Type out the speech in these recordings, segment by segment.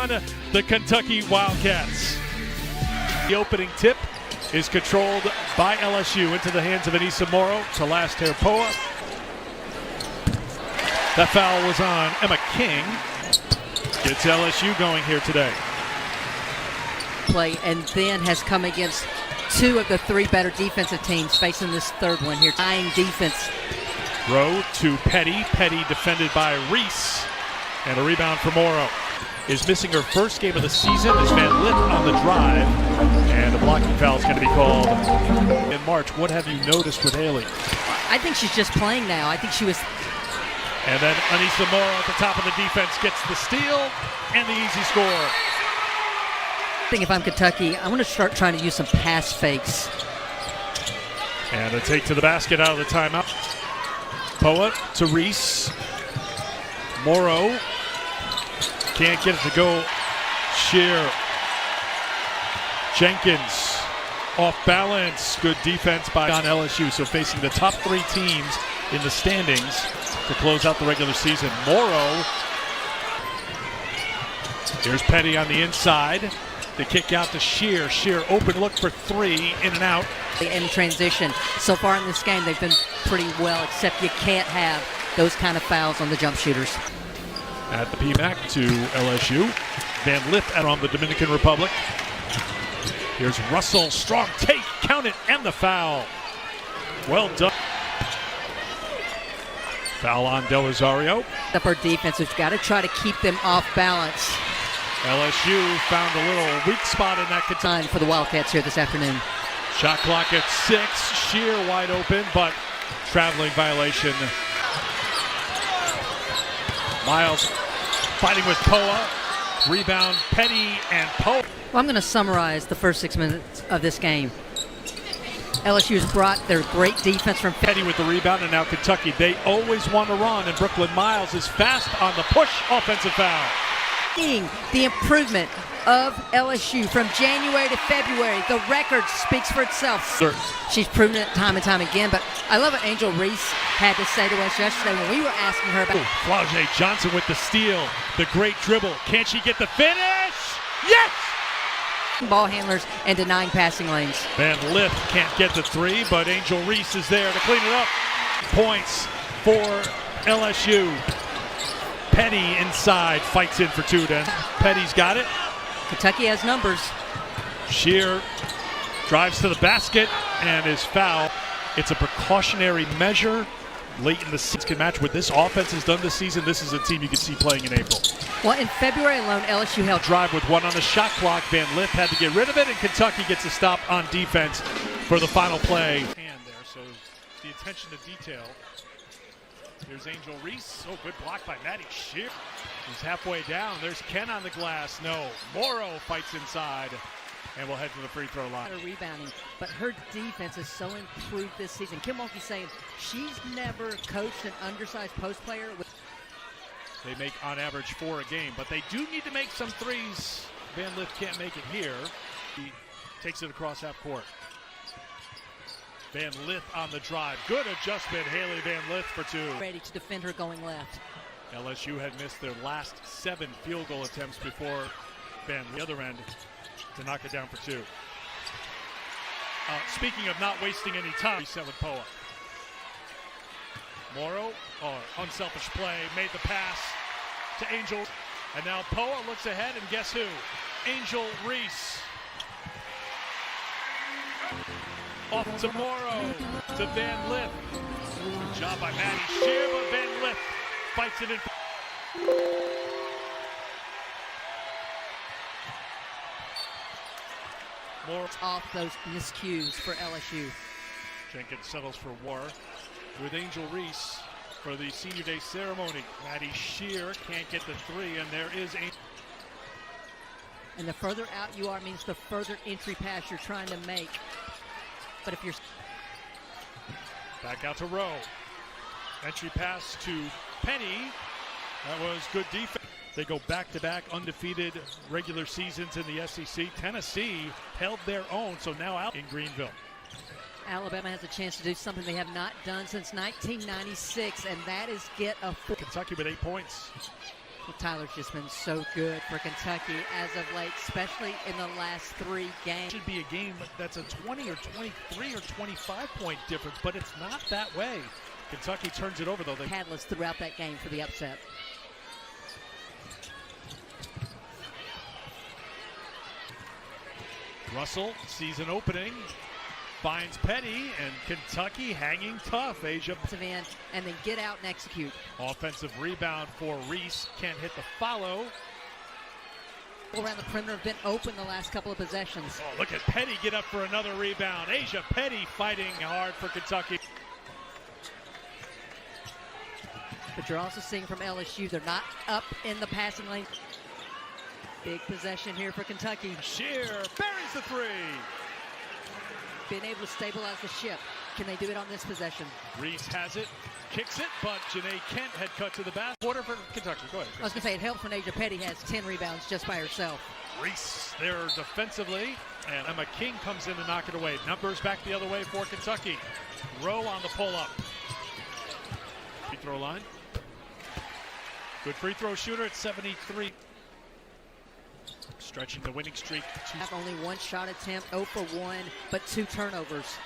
on the Kentucky Wildcats. The opening tip is controlled by LSU into the hands of Anissa Morrow to last Poa. That foul was on Emma King. Gets LSU going here today. Play and then has come against two of the three better defensive teams facing this third one here. Tying defense. Rowe to Petty. Petty defended by Reese. And a rebound for Morrow. Is missing her first game of the season as Van Lith on the drive. And a blocking foul is going to be called in March. What have you noticed with Haley? I think she's just playing now. I think she was. And then Anissa Morrow at the top of the defense gets the steal and the easy score. I think if I'm Kentucky, I'm going to start trying to use some pass fakes. And a take to the basket out of the timeout. Poa to Reese. Morrow can't get it to go. Shear. Jenkins off balance. Good defense by on LSU. So facing the top three teams in the standings to close out the regular season. Morrow. Here's Petty on the inside. The kick out to Shear. Shear open look for three, in and out. In transition. So far in this game, they've been pretty well, except you can't have those kind of fouls on the jump shooters. At the PMAC to LSU. Van Lith from the Dominican Republic. Here's Russell. Strong take. Count it. And the foul. Well done. Foul on Del Rosario. Up our defense, we've got to try to keep them off balance. LSU found a little weak spot in that time for the Wildcats here this afternoon. Shot clock at 6. Shear wide open, but traveling violation. Miles fighting with Poa. Rebound, Petty and Poa. Well, I'm going to summarize the first 6 minutes of this game. LSU has brought their great defense from Petty with the rebound, and now Kentucky. They always want to run, and Brooklyn Miles is fast on the push. Offensive foul. Seeing the improvement of LSU from January to February, the record speaks for itself. Sure. She's proven it time and time again, but I love what Angel Reese had to say to us yesterday when we were asking her about. Flau'jae Johnson with the steal, the great dribble. Can she get the finish? Yes! Ball handlers and denying passing lanes. Van Lith can't get the three, but Angel Reese is there to clean it up. Points for LSU. Petty inside, fights in for two then. Petty's got it. Kentucky has numbers. Shear drives to the basket and is fouled. It's a precautionary measure. Late in the season can match what this offense has done this season. This is a team you can see playing in April. Well, in February alone, LSU held drive with one on the shot clock. Van Lith had to get rid of it, and Kentucky gets a stop on defense for the final play. Hand there, so the attention to detail. Here's Angel Reese. Oh, good block by Maddie Shear. He's halfway down. There's Ken on the glass. No. Morrow fights inside. And we'll head to the free throw line. Her rebounding, but her defense is so improved this season. Kim Mulkey's saying she's never coached an undersized post player. They make on average 4 a game, but they do need to make some threes. Van Lith can't make it here. He takes it across half court. Van Lith on the drive. Good adjustment, Haley Van Lith for two. Ready to defend her going left. LSU had missed their last 7 field goal attempts before Van the other end to knock it down for two. Speaking of not wasting any time, 7 Poa. Morrow, unselfish play, made the pass to Angel. And now Poa looks ahead, and guess who? Angel Reese. Off to Morrow, to Van Lith. Good job by Maddie Shear, but Van Lith fights it in. More off those miscues for LSU. Jenkins settles for war with Angel Reese for the senior day ceremony. Maddie Shear can't get the three, and there is a. And the further out you are means the further entry pass you're trying to make. But if you're back out to Rowe, entry pass to Penny. That was good defense. They go back-to-back undefeated regular seasons in the SEC. Tennessee held their own, so now out in Greenville. Alabama has a chance to do something they have not done since 1996, and that is get a. Kentucky with 8 points. Well, Tyler's just been so good for Kentucky as of late, especially in the last 3 games. Should be a game that's a 20 or 23 or 25 point difference, but it's not that way. Kentucky turns it over, though. Catalyst throughout that game for the upset. Russell sees an opening, finds Petty, and Kentucky hanging tough. Asia And then get out and execute. Offensive rebound for Reese. Can't hit the follow. Around the perimeter have been open the last couple of possessions. Oh, look at Petty get up for another rebound. Asia Petty fighting hard for Kentucky. But you're also seeing from LSU, they're not up in the passing lane. Big possession here for Kentucky. Shear buries the 3. Being able to stabilize the ship. Can they do it on this possession? Reese has it, kicks it, but Janae Kent had cut to the basket. Quarter for Kentucky. Go ahead, Chris. I was going to say, it helps when Asia Petty has 10 rebounds just by herself. Reese there defensively, and Emma King comes in to knock it away. Numbers back the other way for Kentucky. Rowe on the pull-up. Free throw line. Good free throw shooter at 73. Stretching the winning streak. Have only 1 shot attempt, 0 for 1, but 2 turnovers.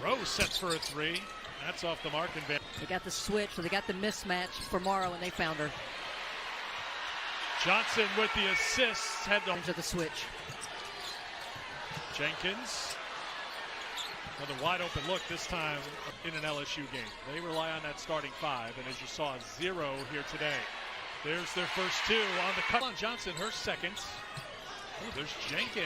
Rowe sets for a 3. That's off the mark. And they got the switch, so they got the mismatch for Morrow, and they found her. Johnson with the assist. Had the switch. Jenkins. Another wide open look, this time in an LSU game. They rely on that starting 5, and as you saw, 0 here today. There's their first 2 on the cut. On Johnson, her second. Oh, there's Jenkins,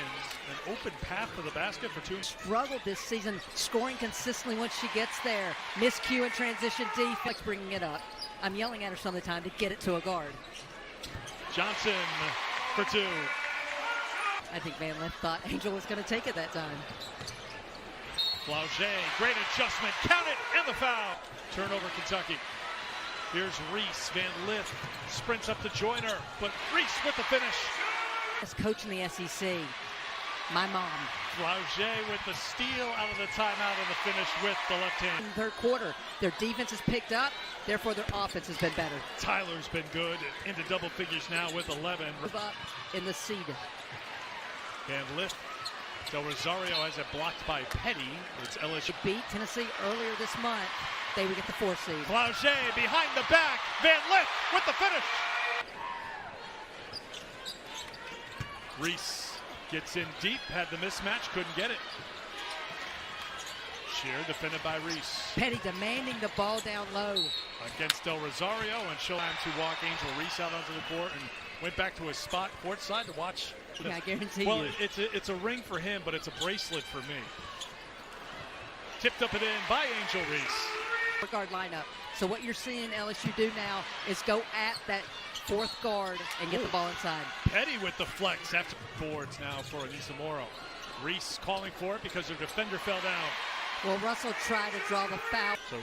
an open path to the basket for 2. Struggled this season, scoring consistently once she gets there. Miscue in transition defense, bringing it up. I'm yelling at her some of the time to get it to a guard. Johnson for 2. I think Van Lith thought Angel was going to take it that time. Flauget, great adjustment, count it, and the foul. Turnover, Kentucky. Here's Reese. Van Lith sprints up to join her, but Reese with the finish. As coach in the SEC, my mom. Flauget with the steal out of the timeout and the finish with the left hand. In the third quarter, their defense has picked up, therefore their offense has been better. Tyler's been good, into double figures now with 11. Move up in the seed. Van Lith. Del Rosario has it blocked by Petty. It's LSU. Beat Tennessee earlier this month. They would get the 4 seed. Flauget behind the back. Van Lith with the finish. Reese gets in deep, had the mismatch, couldn't get it. Shear defended by Reese. Petty demanding the ball down low. Against Del Rosario, and she'll have to walk Angel Reese out onto the court and went back to his spot courtside to watch. Yeah, I guarantee you. Well, you. it's a ring for him, but it's a bracelet for me. Tipped up and in by Angel Reese. Guard lineup. So what you're seeing LSU do now is go at that 4th guard and get the ball inside. Petty with the flex after boards now for Anissa Morrow. Reese calling for it because their defender fell down. Well, Russell tried to draw the foul. So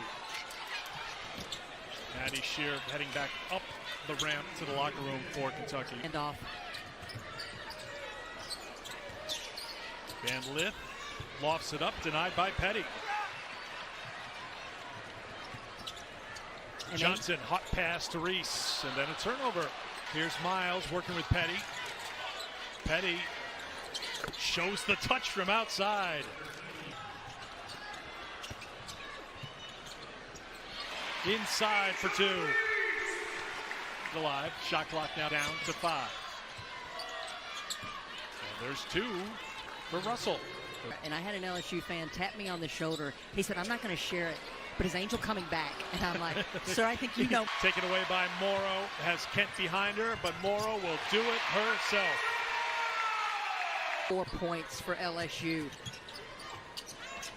Maddie Shear heading back up the ramp to the locker room for Kentucky. And off. Van Lith lofts it up, denied by Petty. And Johnson, hot pass to Reese, and then a turnover. Here's Miles working with Petty. Petty shows the touch from outside. Inside for 2. Alive. Shot clock now down to 5. And there's 2 for Russell. And I had an LSU fan tap me on the shoulder. He said, I'm not going to share it, but is Angel coming back? And I'm like, sir, I think you know. Taken away by Morrow. Has Kent behind her, but Morrow will do it herself. 4 points for LSU.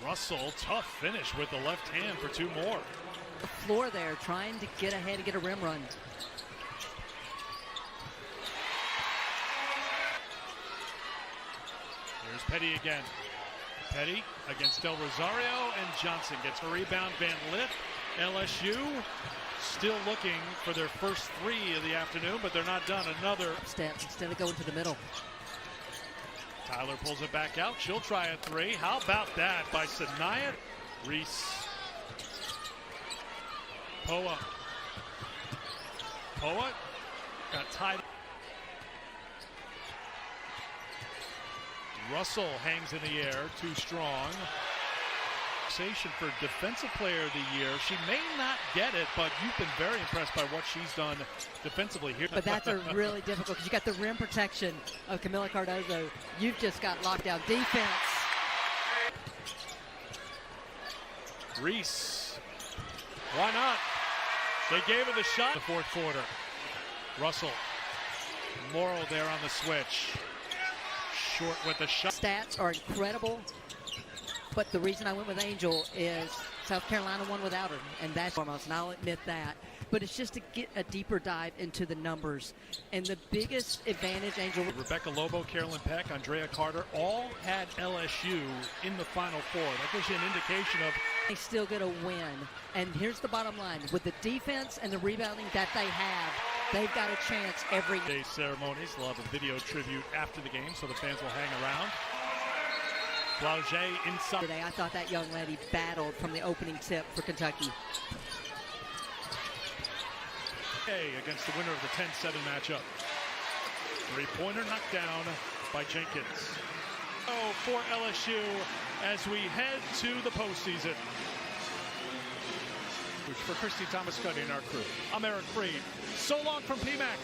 Russell, tough finish with the left hand for 2 more. The floor there, trying to get ahead and get a rim run. Here's Petty again. Petty against Del Rosario, and Johnson gets a rebound. Van Lith. LSU still looking for their first 3 of the afternoon, but they're not done. Another step instead of going to the middle. Tyler pulls it back out. She'll try a 3. How about that by Sanaya? Reese. Poa Got tied. Russell hangs in the air, too strong. For Defensive Player of the Year. She may not get it, but you've been very impressed by what she's done defensively here. But that's a really difficult because you got the rim protection of Camila Cardozo. You've just got lockdown defense. Reese, why not? They gave her the shot. The fourth quarter. Russell, Morrow there on the switch. Short with the shot. Stats are incredible. But the reason I went with Angel is South Carolina won without her, and that's foremost, and I'll admit that. But it's just to get a deeper dive into the numbers. And the biggest advantage, Angel... Rebecca Lobo, Carolyn Peck, Andrea Carter, all had LSU in the Final Four. That gives you an indication of... They still get a win. And here's the bottom line. With the defense and the rebounding that they have, they've got a chance every... Day ceremonies. They'll have a video tribute after the game, so the fans will hang around. Blaugé inside. Today, I thought that young lady battled from the opening tip for Kentucky. Against the winner of the 10-7 matchup. Three-pointer knocked down by Jenkins. Oh, for LSU as we head to the postseason. For Christy Thomas Cuddy and our crew, I'm Eric Freed. So long from PMAC.